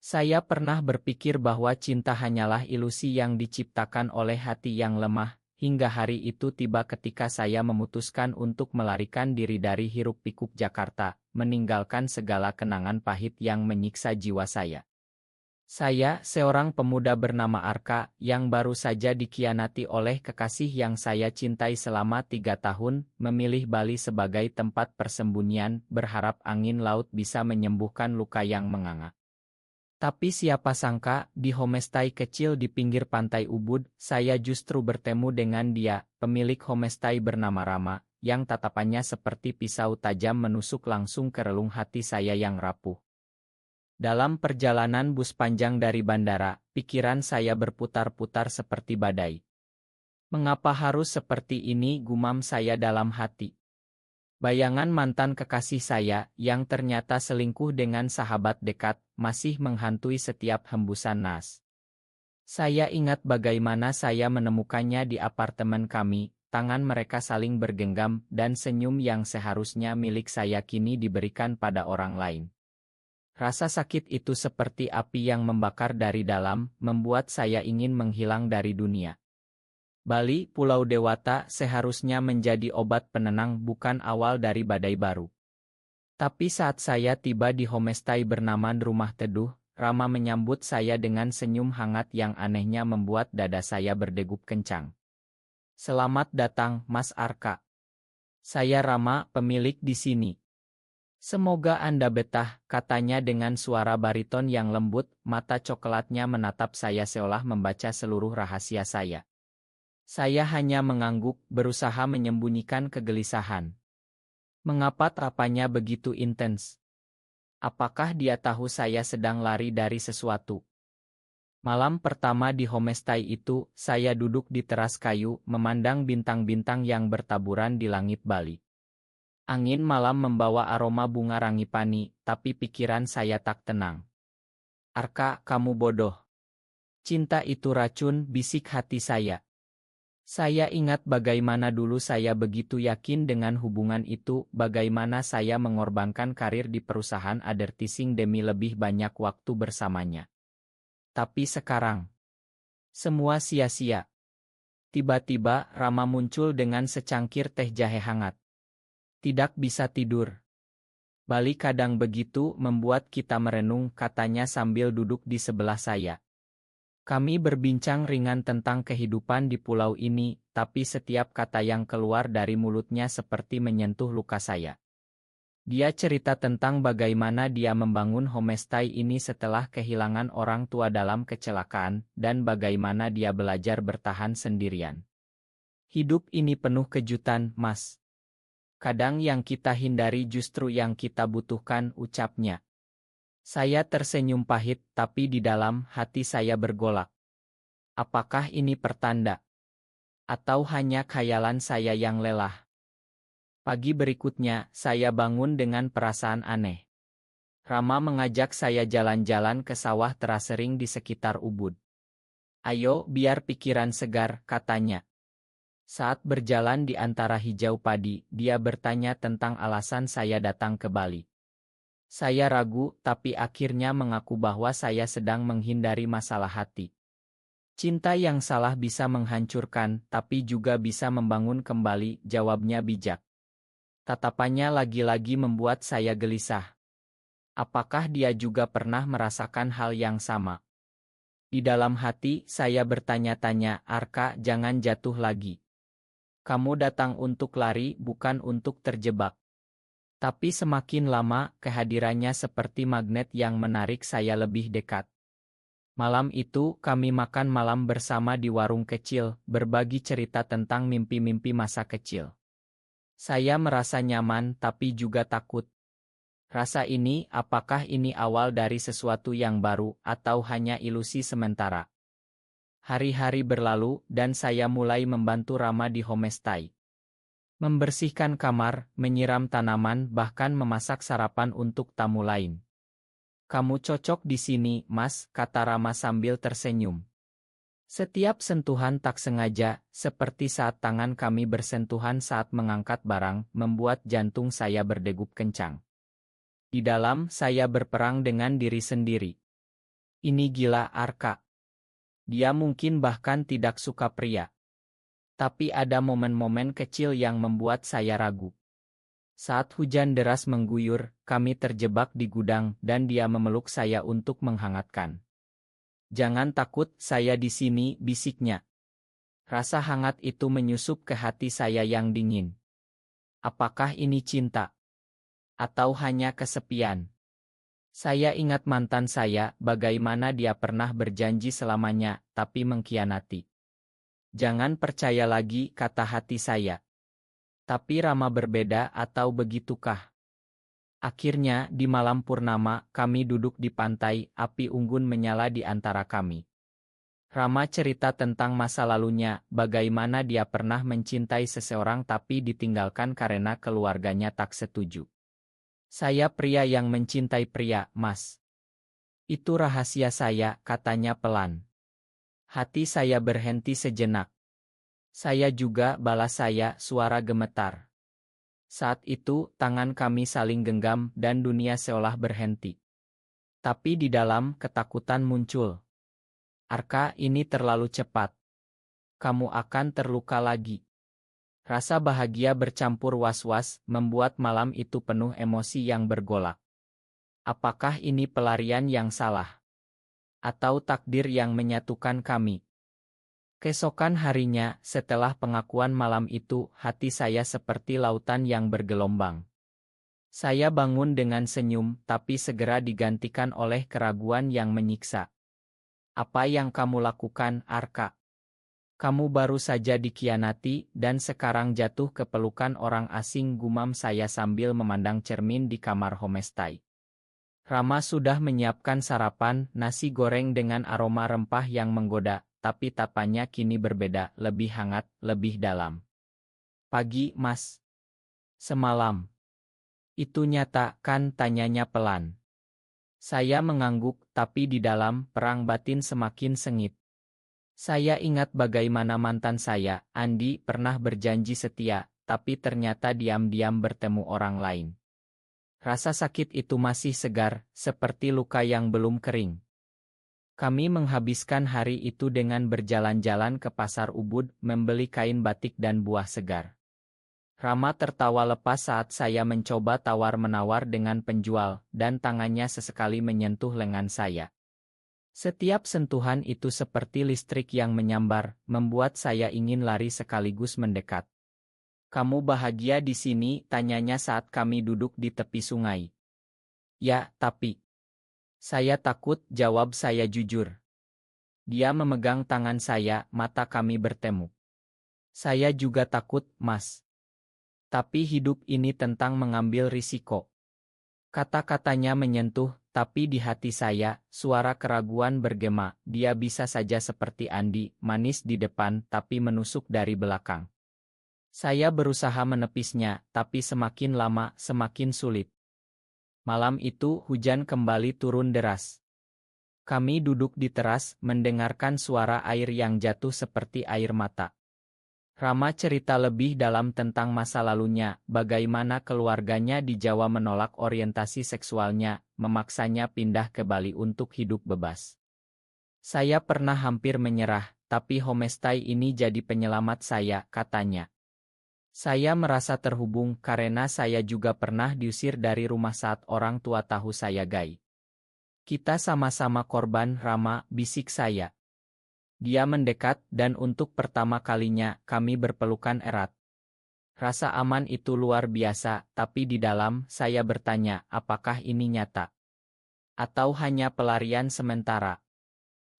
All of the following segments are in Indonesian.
Saya pernah berpikir bahwa cinta hanyalah ilusi yang diciptakan oleh hati yang lemah, hingga hari itu tiba ketika saya memutuskan untuk melarikan diri dari hiruk-pikuk Jakarta, meninggalkan segala kenangan pahit yang menyiksa jiwa saya. Saya, seorang pemuda bernama Arka, yang baru saja dikhianati oleh kekasih yang saya cintai selama 3 tahun, memilih Bali sebagai tempat persembunyian, berharap angin laut bisa menyembuhkan luka yang menganga. Tapi siapa sangka, di homestay kecil di pinggir pantai Ubud, saya justru bertemu dengan dia, pemilik homestay bernama Rama, yang tatapannya seperti pisau tajam menusuk langsung ke relung hati saya yang rapuh. Dalam perjalanan bus panjang dari bandara, pikiran saya berputar-putar seperti badai. Mengapa harus seperti ini, gumam saya dalam hati. Bayangan mantan kekasih saya, yang ternyata selingkuh dengan sahabat dekat, masih menghantui setiap hembusan nas. Saya ingat bagaimana saya menemukannya di apartemen kami, tangan mereka saling bergenggam, dan senyum yang seharusnya milik saya kini diberikan pada orang lain. Rasa sakit itu seperti api yang membakar dari dalam, membuat saya ingin menghilang dari dunia. Bali, Pulau Dewata, seharusnya menjadi obat penenang, bukan awal dari badai baru. Tapi saat saya tiba di homestay bernama Rumah Teduh, Rama menyambut saya dengan senyum hangat yang anehnya membuat dada saya berdegup kencang. "Selamat datang, Mas Arka. Saya Rama, pemilik di sini. Semoga Anda betah," katanya dengan suara bariton yang lembut, mata coklatnya menatap saya seolah membaca seluruh rahasia saya. Saya hanya mengangguk, berusaha menyembunyikan kegelisahan. Mengapa terapannya begitu intens? Apakah dia tahu saya sedang lari dari sesuatu? Malam pertama di homestay itu, saya duduk di teras kayu, memandang bintang-bintang yang bertaburan di langit Bali. Angin malam membawa aroma bunga rangipani, tapi pikiran saya tak tenang. "Arka, kamu bodoh. Cinta itu racun," bisik hati saya. Saya ingat bagaimana dulu saya begitu yakin dengan hubungan itu, bagaimana saya mengorbankan karir di perusahaan advertising demi lebih banyak waktu bersamanya. Tapi sekarang, semua sia-sia. Tiba-tiba, Rama muncul dengan secangkir teh jahe hangat. "Tidak bisa tidur. Bali kadang begitu membuat kita merenung," katanya sambil duduk di sebelah saya. Kami berbincang ringan tentang kehidupan di pulau ini, tapi setiap kata yang keluar dari mulutnya seperti menyentuh luka saya. Dia cerita tentang bagaimana dia membangun homestay ini setelah kehilangan orang tua dalam kecelakaan, dan bagaimana dia belajar bertahan sendirian. "Hidup ini penuh kejutan, Mas. Kadang yang kita hindari justru yang kita butuhkan," ucapnya. Saya tersenyum pahit, tapi di dalam hati saya bergolak. Apakah ini pertanda? Atau hanya khayalan saya yang lelah? Pagi berikutnya, saya bangun dengan perasaan aneh. Rama mengajak saya jalan-jalan ke sawah terasering di sekitar Ubud. "Ayo, biar pikiran segar," katanya. Saat berjalan di antara hijau padi, dia bertanya tentang alasan saya datang ke Bali. Saya ragu, tapi akhirnya mengaku bahwa saya sedang menghindari masalah hati. "Cinta yang salah bisa menghancurkan, tapi juga bisa membangun kembali," jawabnya bijak. Tatapannya lagi-lagi membuat saya gelisah. Apakah dia juga pernah merasakan hal yang sama? Di dalam hati, saya bertanya-tanya, "Arka, jangan jatuh lagi. Kamu datang untuk lari, bukan untuk terjebak." Tapi semakin lama, kehadirannya seperti magnet yang menarik saya lebih dekat. Malam itu, kami makan malam bersama di warung kecil, berbagi cerita tentang mimpi-mimpi masa kecil. Saya merasa nyaman tapi juga takut. Rasa ini, apakah ini awal dari sesuatu yang baru, atau hanya ilusi sementara? Hari-hari berlalu, dan saya mulai membantu Rama di homestay. Membersihkan kamar, menyiram tanaman, bahkan memasak sarapan untuk tamu lain. "Kamu cocok di sini, Mas," kata Rama sambil tersenyum. Setiap sentuhan tak sengaja, seperti saat tangan kami bersentuhan saat mengangkat barang, membuat jantung saya berdegup kencang. Di dalam, saya berperang dengan diri sendiri. Ini gila Arka. Dia mungkin bahkan tidak suka pria. Tapi ada momen-momen kecil yang membuat saya ragu. Saat hujan deras mengguyur, kami terjebak di gudang dan dia memeluk saya untuk menghangatkan. "Jangan takut, saya di sini," bisiknya. Rasa hangat itu menyusup ke hati saya yang dingin. Apakah ini cinta? Atau hanya kesepian? Saya ingat mantan saya, bagaimana dia pernah berjanji selamanya, tapi mengkhianati. "Jangan percaya lagi," kata hati saya. Tapi Rama berbeda, atau begitukah? Akhirnya, di malam purnama, kami duduk di pantai, api unggun menyala di antara kami. Rama cerita tentang masa lalunya, bagaimana dia pernah mencintai seseorang tapi ditinggalkan karena keluarganya tak setuju. "Saya pria yang mencintai pria, Mas. Itu rahasia saya," katanya pelan. Hati saya berhenti sejenak. "Saya juga," balas saya, suara gemetar. Saat itu, tangan kami saling genggam dan dunia seolah berhenti. Tapi di dalam, ketakutan muncul. "Arka, ini terlalu cepat. Kamu akan terluka lagi." Rasa bahagia bercampur was-was, membuat malam itu penuh emosi yang bergolak. Apakah ini pelarian yang salah? Atau takdir yang menyatukan kami? Keesokan harinya, setelah pengakuan malam itu, hati saya seperti lautan yang bergelombang. Saya bangun dengan senyum, tapi segera digantikan oleh keraguan yang menyiksa. "Apa yang kamu lakukan, Arka? Kamu baru saja dikhianati, dan sekarang jatuh ke pelukan orang asing," gumam saya sambil memandang cermin di kamar homestay. Rama sudah menyiapkan sarapan, nasi goreng dengan aroma rempah yang menggoda, tapi tapanya kini berbeda, lebih hangat, lebih dalam. "Pagi, Mas. Semalam. Itu nyata, kan?" tanyanya pelan. Saya mengangguk, tapi di dalam, perang batin semakin sengit. Saya ingat bagaimana mantan saya, Andi, pernah berjanji setia, tapi ternyata diam-diam bertemu orang lain. Rasa sakit itu masih segar, seperti luka yang belum kering. Kami menghabiskan hari itu dengan berjalan-jalan ke pasar Ubud, membeli kain batik dan buah segar. Rama tertawa lepas saat saya mencoba tawar-menawar dengan penjual, dan tangannya sesekali menyentuh lengan saya. Setiap sentuhan itu seperti listrik yang menyambar, membuat saya ingin lari sekaligus mendekat. "Kamu bahagia di sini?" tanyanya saat kami duduk di tepi sungai. "Ya, tapi saya takut," jawab saya jujur. Dia memegang tangan saya, mata kami bertemu. "Saya juga takut, Mas. Tapi hidup ini tentang mengambil risiko." Kata-katanya menyentuh, tapi di hati saya, suara keraguan bergema, dia bisa saja seperti Andi, manis di depan tapi menusuk dari belakang. Saya berusaha menepisnya, tapi semakin lama, semakin sulit. Malam itu, hujan kembali turun deras. Kami duduk di teras, mendengarkan suara air yang jatuh seperti air mata. Rama cerita lebih dalam tentang masa lalunya, bagaimana keluarganya di Jawa menolak orientasi seksualnya, memaksanya pindah ke Bali untuk hidup bebas. "Saya pernah hampir menyerah, tapi homestay ini jadi penyelamat saya," katanya. "Saya merasa terhubung karena saya juga pernah diusir dari rumah saat orang tua tahu saya gay." "Kita sama-sama korban, Rama," bisik saya. Dia mendekat, dan untuk pertama kalinya, kami berpelukan erat. Rasa aman itu luar biasa, tapi di dalam, saya bertanya, apakah ini nyata? Atau hanya pelarian sementara?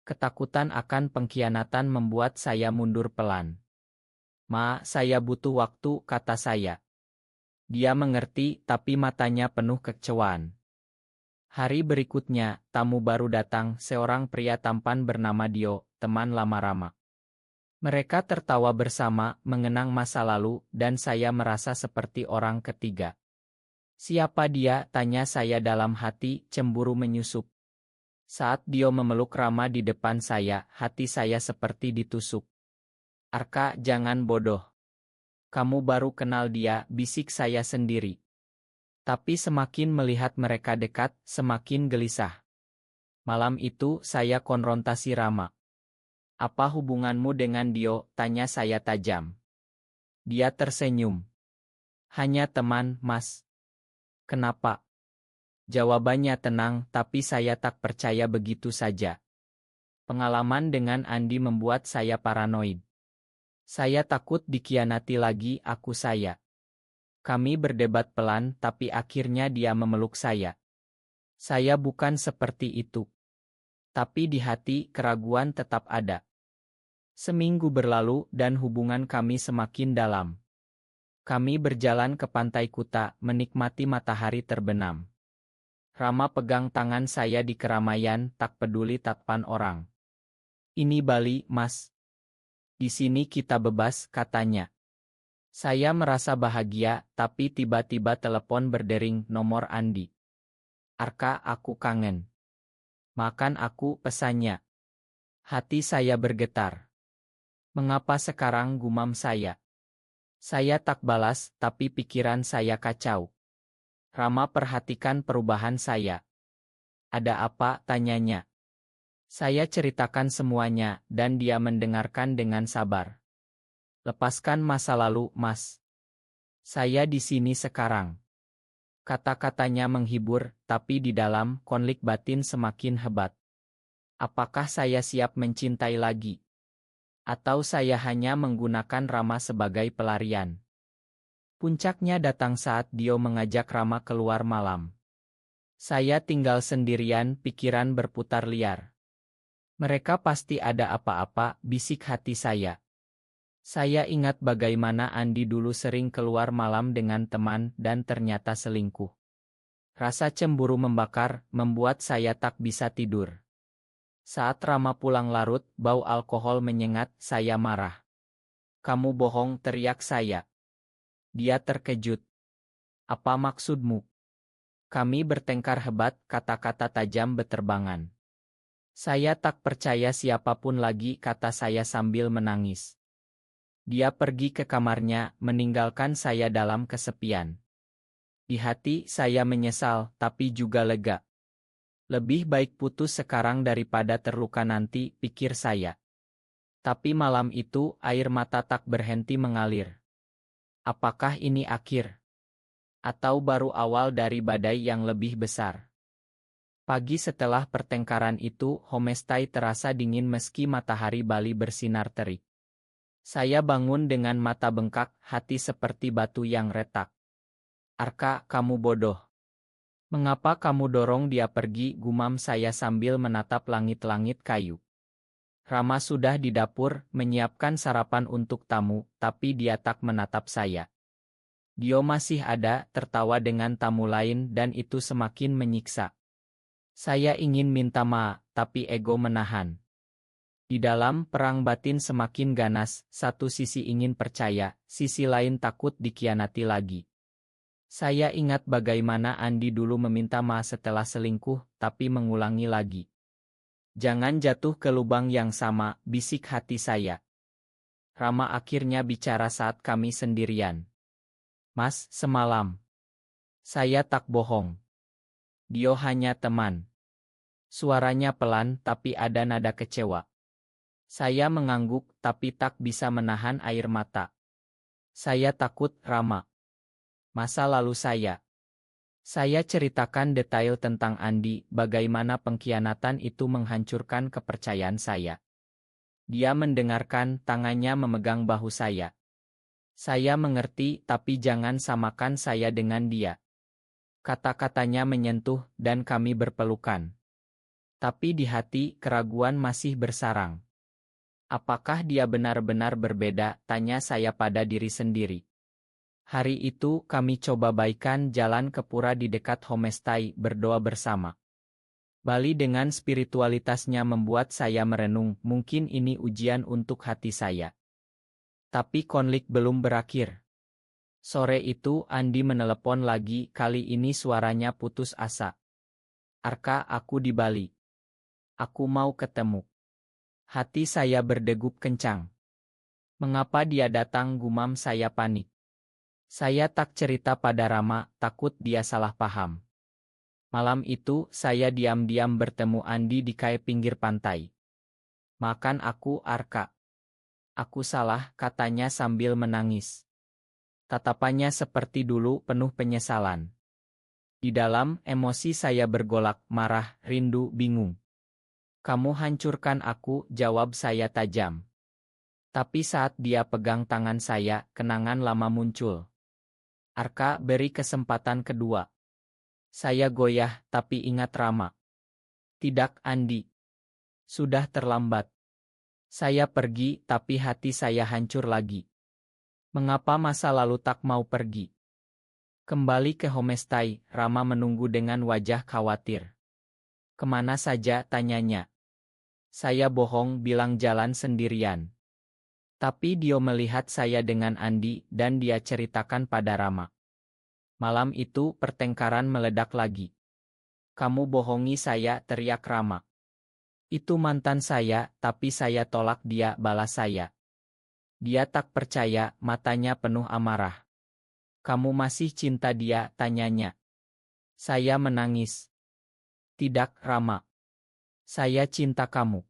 Ketakutan akan pengkhianatan membuat saya mundur pelan. "Ma, saya butuh waktu," kata saya. Dia mengerti, tapi matanya penuh kekecewaan. Hari berikutnya, tamu baru datang, seorang pria tampan bernama Dio, teman lama Rama. Mereka tertawa bersama, mengenang masa lalu, dan saya merasa seperti orang ketiga. "Siapa dia?" tanya saya dalam hati, cemburu menyusup. Saat Dio memeluk Rama di depan saya, hati saya seperti ditusuk. "Arka, jangan bodoh. Kamu baru kenal dia," bisik saya sendiri. Tapi semakin melihat mereka dekat, semakin gelisah. Malam itu saya konfrontasi Rama. Apa hubunganmu dengan Dio? Tanya saya tajam. Dia tersenyum. Hanya teman, Mas. Kenapa? Jawabannya tenang, tapi saya tak percaya begitu saja. Pengalaman dengan Andi membuat saya paranoid. Saya takut dikhianati lagi saya. Kami berdebat pelan, tapi akhirnya dia memeluk saya. Saya bukan seperti itu. Tapi di hati, keraguan tetap ada. Seminggu berlalu dan hubungan kami semakin dalam. Kami berjalan ke pantai Kuta, menikmati matahari terbenam. Rama pegang tangan saya di keramaian, tak peduli tatapan orang. Ini Bali, Mas. Di sini kita bebas, katanya. Saya merasa bahagia, tapi tiba-tiba telepon berdering, nomor Andi. Arka, aku kangen. Makan aku, pesannya. Hati saya bergetar. Mengapa sekarang, gumam saya? Saya tak balas, tapi pikiran saya kacau. Rama perhatikan perubahan saya. Ada apa, tanyanya. Saya ceritakan semuanya, dan dia mendengarkan dengan sabar. Lepaskan masa lalu, Mas. Saya di sini sekarang. Kata-katanya menghibur, tapi di dalam, konflik batin semakin hebat. Apakah saya siap mencintai lagi? Atau saya hanya menggunakan Rama sebagai pelarian? Puncaknya datang saat Dio mengajak Rama keluar malam. Saya tinggal sendirian, pikiran berputar liar. Mereka pasti ada apa-apa, bisik hati saya. Saya ingat bagaimana Andi dulu sering keluar malam dengan teman dan ternyata selingkuh. Rasa cemburu membakar, membuat saya tak bisa tidur. Saat Rama pulang larut, bau alkohol menyengat, saya marah. Kamu bohong, teriak saya. Dia terkejut. Apa maksudmu? Kami bertengkar hebat, kata-kata tajam beterbangan. Saya tak percaya siapapun lagi, kata saya sambil menangis. Dia pergi ke kamarnya, meninggalkan saya dalam kesepian. Di hati saya menyesal, tapi juga lega. Lebih baik putus sekarang daripada terluka nanti, pikir saya. Tapi malam itu, air mata tak berhenti mengalir. Apakah ini akhir? Atau baru awal dari badai yang lebih besar? Pagi setelah pertengkaran itu, homestay terasa dingin meski matahari Bali bersinar terik. Saya bangun dengan mata bengkak, hati seperti batu yang retak. Arka, kamu bodoh. Mengapa kamu dorong dia pergi, gumam saya sambil menatap langit-langit kayu. Rama sudah di dapur, menyiapkan sarapan untuk tamu, tapi dia tak menatap saya. Dio masih ada, tertawa dengan tamu lain dan itu semakin menyiksa. Saya ingin minta maaf, tapi ego menahan. Di dalam, perang batin semakin ganas, satu sisi ingin percaya, sisi lain takut dikhianati lagi. Saya ingat bagaimana Andi dulu meminta maaf setelah selingkuh, tapi mengulangi lagi. Jangan jatuh ke lubang yang sama, bisik hati saya. Rama akhirnya bicara saat kami sendirian. Mas, semalam. Saya tak bohong. Dio hanya teman. Suaranya pelan, tapi ada nada kecewa. Saya mengangguk, tapi tak bisa menahan air mata. Saya takut, Rama. Masa lalu saya. Saya ceritakan detail tentang Andi, bagaimana pengkhianatan itu menghancurkan kepercayaan saya. Dia mendengarkan, tangannya memegang bahu saya. Saya mengerti, tapi jangan samakan saya dengan dia. Kata-katanya menyentuh, dan kami berpelukan. Tapi di hati, keraguan masih bersarang. Apakah dia benar-benar berbeda, tanya saya pada diri sendiri. Hari itu, kami coba baikan jalan ke pura di dekat homestay, berdoa bersama. Bali dengan spiritualitasnya membuat saya merenung, mungkin ini ujian untuk hati saya. Tapi konflik belum berakhir. Sore itu, Andi menelepon lagi, kali ini suaranya putus asa. Arka, aku di Bali. Aku mau ketemu. Hati saya berdegup kencang. Mengapa dia datang, gumam saya panik. Saya tak cerita pada Rama, takut dia salah paham. Malam itu, saya diam-diam bertemu Andi di kai pinggir pantai. Makan aku, Arka. Aku salah, katanya sambil menangis. Tatapannya seperti dulu penuh penyesalan. Di dalam, emosi saya bergolak, marah, rindu, bingung. Kamu hancurkan aku, jawab saya tajam. Tapi saat dia pegang tangan saya, kenangan lama muncul. Arka, beri kesempatan kedua. Saya goyah, tapi ingat Rama. Tidak, Andi. Sudah terlambat. Saya pergi, tapi hati saya hancur lagi. Mengapa masa lalu tak mau pergi? Kembali ke homestay, Rama menunggu dengan wajah khawatir. Kemana saja, tanyanya. Saya bohong, bilang jalan sendirian. Tapi dia melihat saya dengan Andi, dan dia ceritakan pada Rama. Malam itu, pertengkaran meledak lagi. Kamu bohongi saya, teriak Rama. Itu mantan saya, tapi saya tolak dia, balas saya. Dia tak percaya, matanya penuh amarah. Kamu masih cinta dia, tanyanya. Saya menangis. Tidak, Rama. Saya cinta kamu.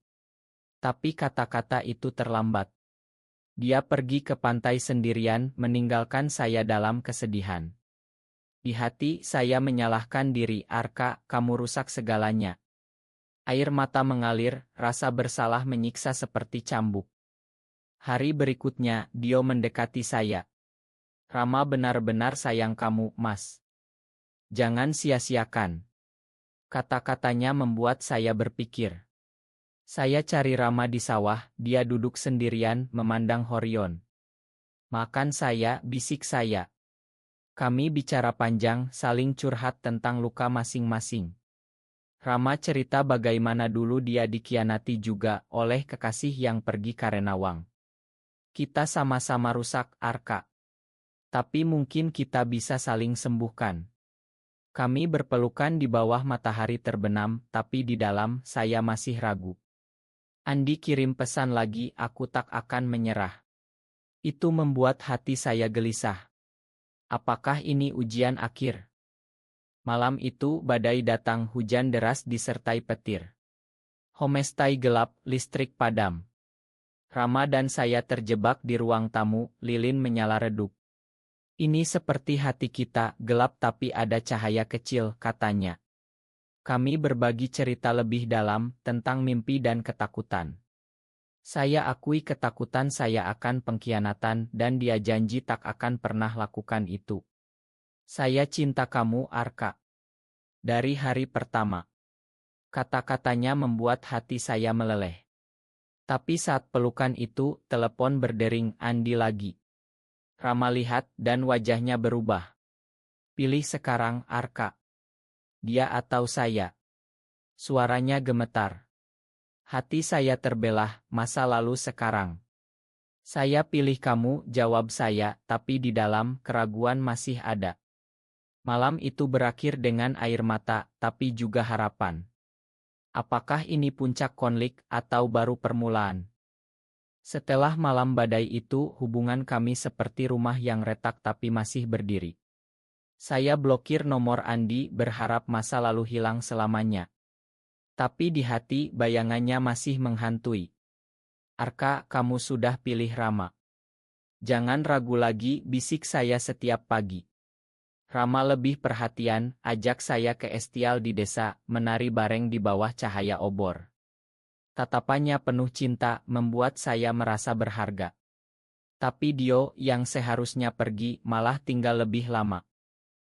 Tapi kata-kata itu terlambat. Dia pergi ke pantai sendirian, meninggalkan saya dalam kesedihan. Di hati, saya menyalahkan diri, Arka, kamu rusak segalanya. Air mata mengalir, rasa bersalah menyiksa seperti cambuk. Hari berikutnya, dia mendekati saya. Rama benar-benar sayang kamu, Mas. Jangan sia-siakan. Kata-katanya membuat saya berpikir. Saya cari Rama di sawah, dia duduk sendirian, memandang Horion. Makan saya, bisik saya. Kami bicara panjang, saling curhat tentang luka masing-masing. Rama cerita bagaimana dulu dia dikhianati juga oleh kekasih yang pergi karena uang. Kita sama-sama rusak, Arka. Tapi mungkin kita bisa saling sembuhkan. Kami berpelukan di bawah matahari terbenam, tapi di dalam, saya masih ragu. Andi kirim pesan lagi, aku tak akan menyerah. Itu membuat hati saya gelisah. Apakah ini ujian akhir? Malam itu, badai datang, hujan deras disertai petir. Homestay gelap, listrik padam. Rama dan saya terjebak di ruang tamu, lilin menyala redup. Ini seperti hati kita, gelap tapi ada cahaya kecil, katanya. Kami berbagi cerita lebih dalam, tentang mimpi dan ketakutan. Saya akui ketakutan saya akan pengkhianatan dan dia janji tak akan pernah lakukan itu. Saya cinta kamu, Arka. Dari hari pertama. Kata-katanya membuat hati saya meleleh. Tapi saat pelukan itu, telepon berdering, Andi lagi. Rama lihat dan wajahnya berubah. Pilih sekarang, Arka. Dia atau saya. Suaranya gemetar. Hati saya terbelah, masa lalu sekarang. Saya pilih kamu, jawab saya, tapi di dalam keraguan masih ada. Malam itu berakhir dengan air mata, tapi juga harapan. Apakah ini puncak konflik atau baru permulaan? Setelah malam badai itu, hubungan kami seperti rumah yang retak tapi masih berdiri. Saya blokir nomor Andi, berharap masa lalu hilang selamanya. Tapi di hati, bayangannya masih menghantui. Arka, kamu sudah pilih Rama. Jangan ragu lagi, bisik saya setiap pagi. Rama lebih perhatian, ajak saya ke estial di desa, menari bareng di bawah cahaya obor. Tatapannya penuh cinta, membuat saya merasa berharga. Tapi Dio, yang seharusnya pergi, malah tinggal lebih lama.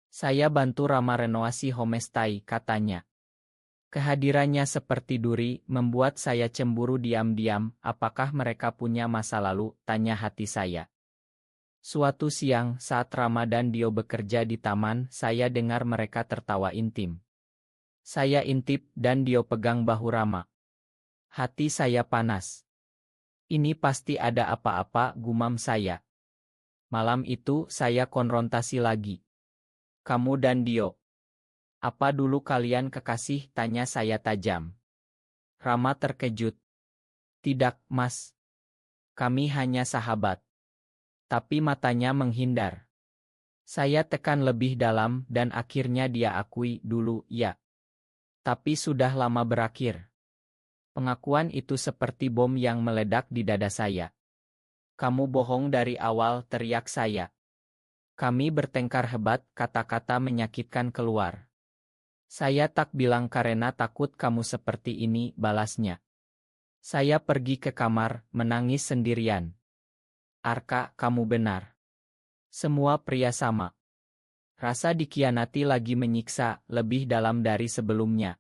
Saya bantu Rama renovasi homestay, katanya. Kehadirannya seperti duri, membuat saya cemburu diam-diam. Apakah mereka punya masa lalu, tanya hati saya. Suatu siang, saat Rama dan Dio bekerja di taman, saya dengar mereka tertawa intim. Saya intip, dan Dio pegang bahu Rama. Hati saya panas. Ini pasti ada apa-apa, gumam saya. Malam itu, saya konfrontasi lagi. Kamu dan Dio. Apa dulu kalian kekasih, tanya saya tajam. Rama terkejut. Tidak, Mas. Kami hanya sahabat. Tapi matanya menghindar. Saya tekan lebih dalam dan akhirnya dia akui dulu, ya. Tapi sudah lama berakhir. Pengakuan itu seperti bom yang meledak di dada saya. Kamu bohong dari awal, teriak saya. Kami bertengkar hebat, kata-kata menyakitkan keluar. Saya tak bilang karena takut kamu seperti ini, balasnya. Saya pergi ke kamar, menangis sendirian. Arka, kamu benar. Semua pria sama. Rasa dikhianati lagi menyiksa, lebih dalam dari sebelumnya.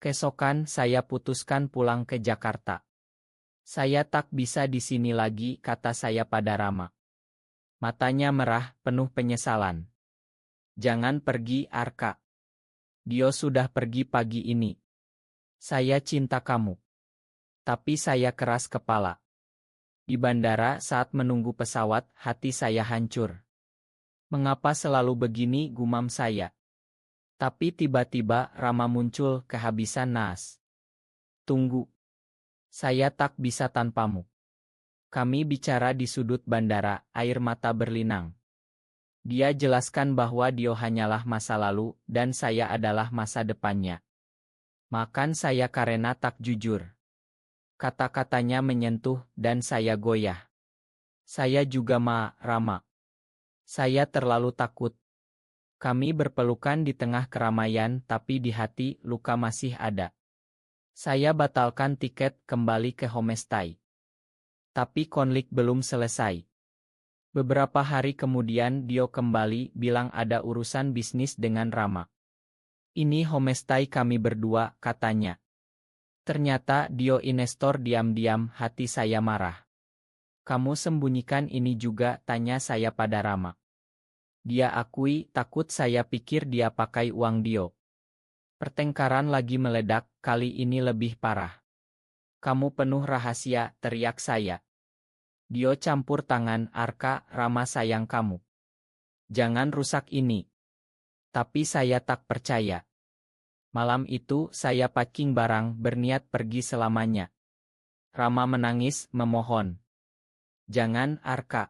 Keesokan saya putuskan pulang ke Jakarta. Saya tak bisa di sini lagi, kata saya pada Rama. Matanya merah, penuh penyesalan. Jangan pergi, Arka. Dio sudah pergi pagi ini. Saya cinta kamu. Tapi saya keras kepala. Di bandara saat menunggu pesawat, hati saya hancur. Mengapa selalu begini, gumam saya. Tapi tiba-tiba Rama muncul kehabisan naas. Tunggu. Saya tak bisa tanpamu. Kami bicara di sudut bandara, air mata berlinang. Dia jelaskan bahwa Dio hanyalah masa lalu dan saya adalah masa depannya. Makan saya karena tak jujur. Kata-katanya menyentuh dan saya goyah. Saya juga Rama. Saya terlalu takut. Kami berpelukan di tengah keramaian tapi di hati luka masih ada. Saya batalkan tiket kembali ke homestay. Tapi konflik belum selesai. Beberapa hari kemudian Dio kembali bilang ada urusan bisnis dengan Rama. Ini homestay kami berdua, katanya. Ternyata Dio investor diam-diam, hati saya marah. Kamu sembunyikan ini juga, tanya saya pada Rama. Dia akui, takut saya pikir dia pakai uang Dio. Pertengkaran lagi meledak, kali ini lebih parah. Kamu penuh rahasia, teriak saya. Dio campur tangan, Arka, Rama sayang kamu. Jangan rusak ini. Tapi saya tak percaya. Malam itu saya packing barang, berniat pergi selamanya. Rama menangis, memohon. Jangan, Arka.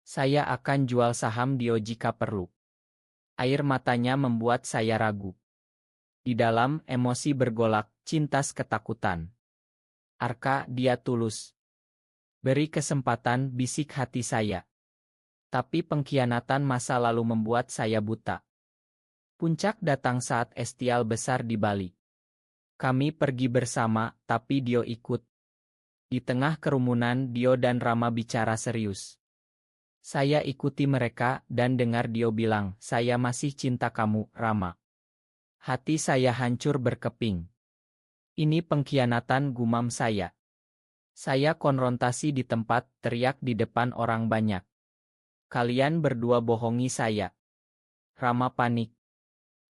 Saya akan jual saham Dio jika perlu. Air matanya membuat saya ragu. Di dalam, emosi bergolak, cintas ketakutan. Arka, dia tulus. Beri kesempatan, bisik hati saya. Tapi pengkhianatan masa lalu membuat saya buta. Puncak datang saat Estial besar di Bali. Kami pergi bersama, tapi Dio ikut. Di tengah kerumunan, Dio dan Rama bicara serius. Saya ikuti mereka dan dengar Dio bilang, saya masih cinta kamu, Rama. Hati saya hancur berkeping. Ini pengkhianatan, gumam saya. Saya konfrontasi di tempat, teriak di depan orang banyak. Kalian berdua bohongi saya. Rama panik.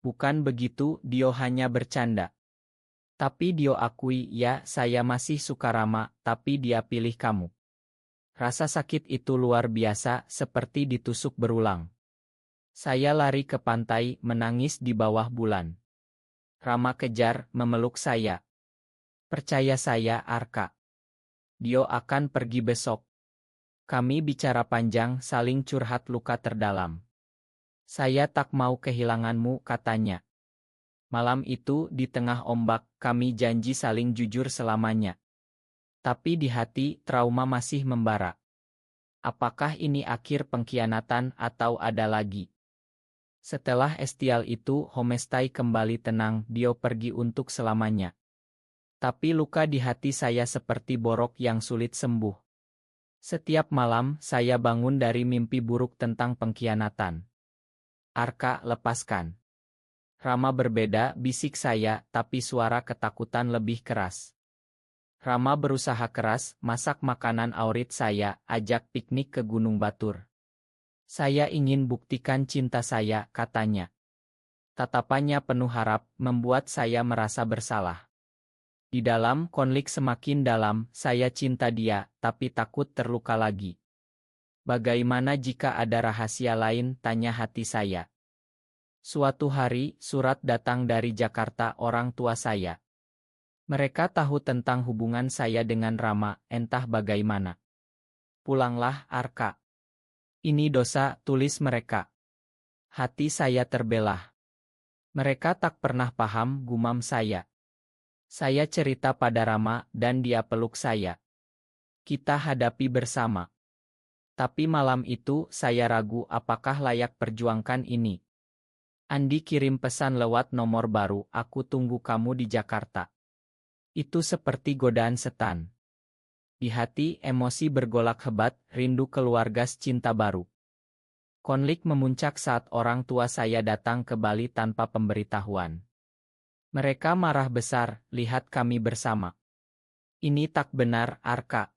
Bukan begitu, Dio hanya bercanda. Tapi Dio akui, ya, saya masih suka Rama, tapi dia pilih kamu. Rasa sakit itu luar biasa, seperti ditusuk berulang. Saya lari ke pantai, menangis di bawah bulan. Rama kejar, memeluk saya. Percaya saya, Arka. Dio akan pergi besok. Kami bicara panjang, saling curhat luka terdalam. Saya tak mau kehilanganmu, katanya. Malam itu, di tengah ombak, kami janji saling jujur selamanya. Tapi di hati, trauma masih membara. Apakah ini akhir pengkhianatan atau ada lagi? Setelah Estial itu, homestay kembali tenang, Dio pergi untuk selamanya. Tapi luka di hati saya seperti borok yang sulit sembuh. Setiap malam, saya bangun dari mimpi buruk tentang pengkhianatan. Arka, lepaskan. Rama berbeda, bisik saya, tapi suara ketakutan lebih keras. Rama berusaha keras, masak makanan favorit saya, ajak piknik ke Gunung Batur. Saya ingin buktikan cinta saya, katanya. Tatapannya penuh harap, membuat saya merasa bersalah. Di dalam konflik semakin dalam, saya cinta dia, tapi takut terluka lagi. Bagaimana jika ada rahasia lain, tanya hati saya. Suatu hari, surat datang dari Jakarta orang tua saya. Mereka tahu tentang hubungan saya dengan Rama, entah bagaimana. Pulanglah, Arka. Ini dosa, tulis mereka. Hati saya terbelah. Mereka tak pernah paham, gumam saya. Saya cerita pada Rama dan dia peluk saya. Kita hadapi bersama. Tapi malam itu saya ragu apakah layak perjuangkan ini. Andi kirim pesan lewat nomor baru, aku tunggu kamu di Jakarta. Itu seperti godaan setan. Di hati emosi bergolak hebat, rindu keluarga cinta baru. Konflik memuncak saat orang tua saya datang ke Bali tanpa pemberitahuan. Mereka marah besar, lihat kami bersama. Ini tak benar, Arka.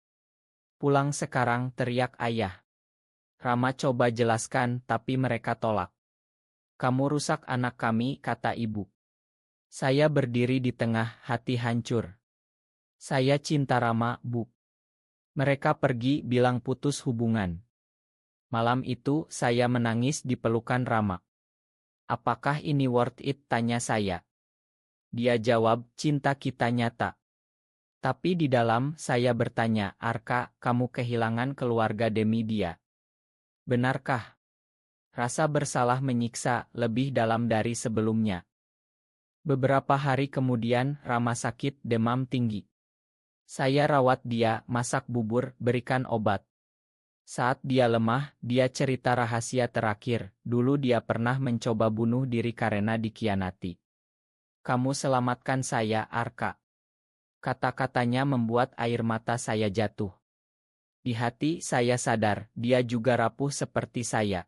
Pulang sekarang, teriak ayah. Rama coba jelaskan, tapi mereka tolak. Kamu rusak anak kami, kata ibu. Saya berdiri di tengah, hati hancur. Saya cinta Rama, Bu. Mereka pergi, bilang putus hubungan. Malam itu, saya menangis di pelukan Rama. Apakah ini worth it, tanya saya. Dia jawab, cinta kita nyata. Tapi di dalam, saya bertanya, Arka, kamu kehilangan keluarga demi dia. Benarkah? Rasa bersalah menyiksa, lebih dalam dari sebelumnya. Beberapa hari kemudian, Rama sakit, demam tinggi. Saya rawat dia, masak bubur, berikan obat. Saat dia lemah, dia cerita rahasia terakhir. Dulu dia pernah mencoba bunuh diri karena dikhianati. Kamu selamatkan saya, Arka. Kata-katanya membuat air mata saya jatuh. Di hati saya sadar, dia juga rapuh seperti saya.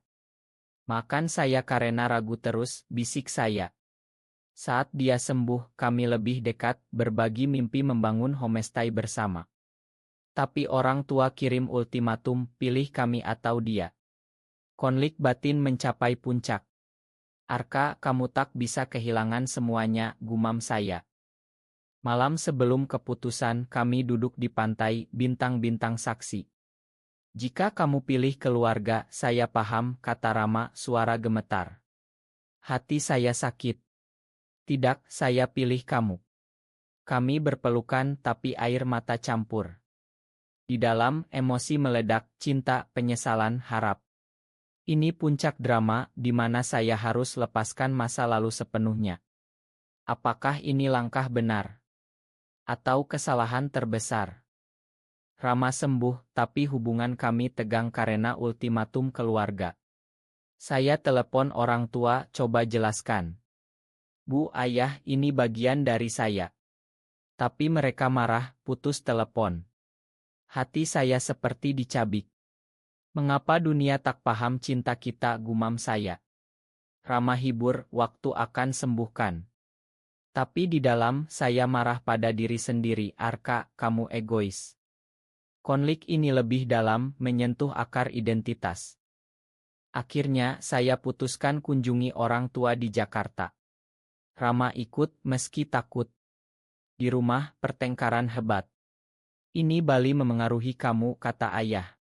Makan saya karena ragu terus, bisik saya. Saat dia sembuh, kami lebih dekat, berbagi mimpi membangun homestay bersama. Tapi orang tua kirim ultimatum, pilih kami atau dia. Konflik batin mencapai puncak. Arka, kamu tak bisa kehilangan semuanya, gumam saya. Malam sebelum keputusan, kami duduk di pantai, bintang-bintang saksi. Jika kamu pilih keluarga, saya paham, kata Rama, suara gemetar. Hati saya sakit. Tidak, saya pilih kamu. Kami berpelukan tapi air mata campur. Di dalam, emosi meledak, cinta, penyesalan, harap. Ini puncak drama, di mana saya harus lepaskan masa lalu sepenuhnya. Apakah ini langkah benar? Atau kesalahan terbesar? Rama sembuh, tapi hubungan kami tegang karena ultimatum keluarga. Saya telepon orang tua, coba jelaskan. Bu, ayah, ini bagian dari saya. Tapi mereka marah, putus telepon. Hati saya seperti dicabik. Mengapa dunia tak paham cinta kita, gumam saya. Rama hibur, waktu akan sembuhkan. Tapi di dalam, saya marah pada diri sendiri, Arka, kamu egois. Konflik ini lebih dalam, menyentuh akar identitas. Akhirnya, saya putuskan kunjungi orang tua di Jakarta. Rama ikut, meski takut. Di rumah, pertengkaran hebat. Ini Bali memengaruhi kamu, kata ayah.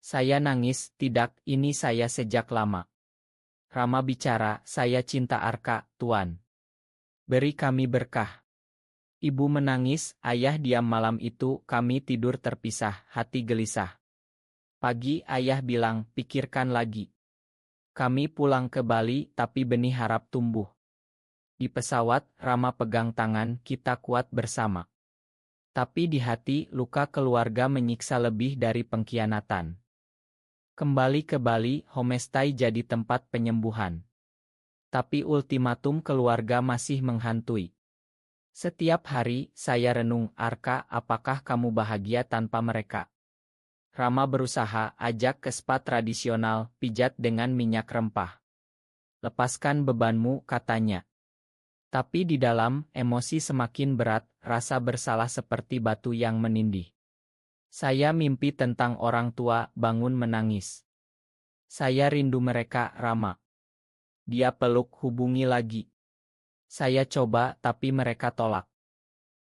Saya nangis, tidak, ini saya sejak lama. Rama bicara, saya cinta Arka, Tuan. Beri kami berkah. Ibu menangis, ayah diam malam itu, kami tidur terpisah, hati gelisah. Pagi ayah bilang, pikirkan lagi. Kami pulang ke Bali, tapi benih harap tumbuh. Di pesawat, Rama pegang tangan, kita kuat bersama. Tapi di hati, luka keluarga menyiksa lebih dari pengkhianatan. Kembali ke Bali, homestay jadi tempat penyembuhan. Tapi ultimatum keluarga masih menghantui. Setiap hari, saya renung, Arka, apakah kamu bahagia tanpa mereka? Rama berusaha, ajak ke spa tradisional, pijat dengan minyak rempah. Lepaskan bebanmu, katanya. Tapi di dalam, emosi semakin berat, rasa bersalah seperti batu yang menindih. Saya mimpi tentang orang tua, bangun menangis. Saya rindu mereka, Rama. Dia peluk, hubungi lagi. Saya coba, tapi mereka tolak.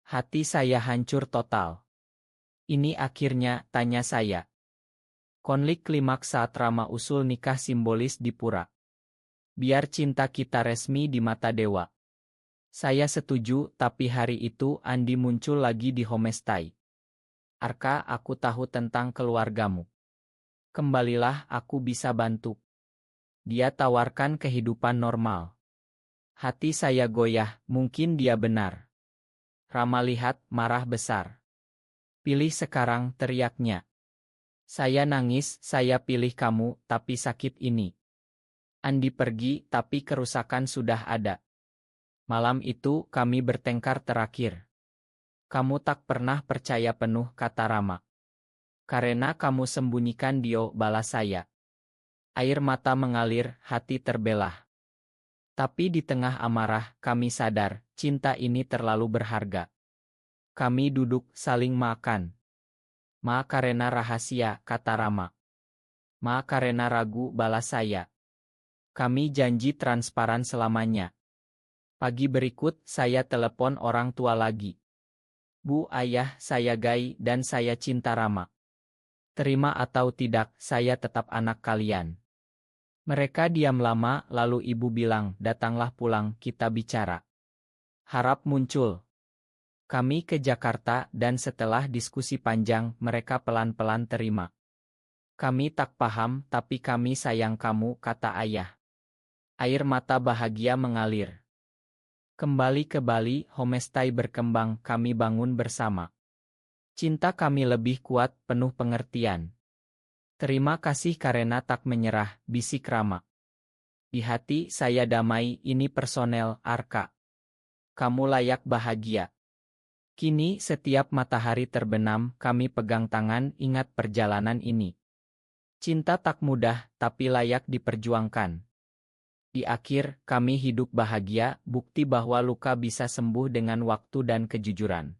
Hati saya hancur total. Ini akhirnya, tanya saya. Konflik klimaks saat Rama usul nikah simbolis di pura. Biar cinta kita resmi di mata dewa. Saya setuju, tapi hari itu Andi muncul lagi di homestay. Arka, aku tahu tentang keluargamu. Kembalilah, aku bisa bantu. Dia tawarkan kehidupan normal. Hati saya goyah, mungkin dia benar. Rama lihat, marah besar. Pilih sekarang, teriaknya. Saya nangis, saya pilih kamu, tapi sakit ini. Andi pergi, tapi kerusakan sudah ada. Malam itu, kami bertengkar terakhir. Kamu tak pernah percaya penuh, kata Rama. Karena kamu sembunyikan Dio, balas saya. Air mata mengalir, hati terbelah. Tapi di tengah amarah, kami sadar, cinta ini terlalu berharga. Kami duduk, saling makan. Ma karena rahasia, kata Rama. Ma karena ragu, balas saya. Kami janji transparan selamanya. Pagi berikut, saya telepon orang tua lagi. Bu, ayah, saya Gai, dan saya cinta Rama. Terima atau tidak, saya tetap anak kalian. Mereka diam lama, lalu ibu bilang, datanglah pulang, kita bicara. Harap muncul. Kami ke Jakarta, dan setelah diskusi panjang, mereka pelan-pelan terima. Kami tak paham, tapi kami sayang kamu, kata ayah. Air mata bahagia mengalir. Kembali ke Bali, homestay berkembang, kami bangun bersama. Cinta kami lebih kuat, penuh pengertian. Terima kasih karena tak menyerah, bisik Rama. Di hati saya damai, ini personel, Arka. Kamu layak bahagia. Kini setiap matahari terbenam, kami pegang tangan, ingat perjalanan ini. Cinta tak mudah, tapi layak diperjuangkan. Di akhir, kami hidup bahagia, bukti bahwa luka bisa sembuh dengan waktu dan kejujuran.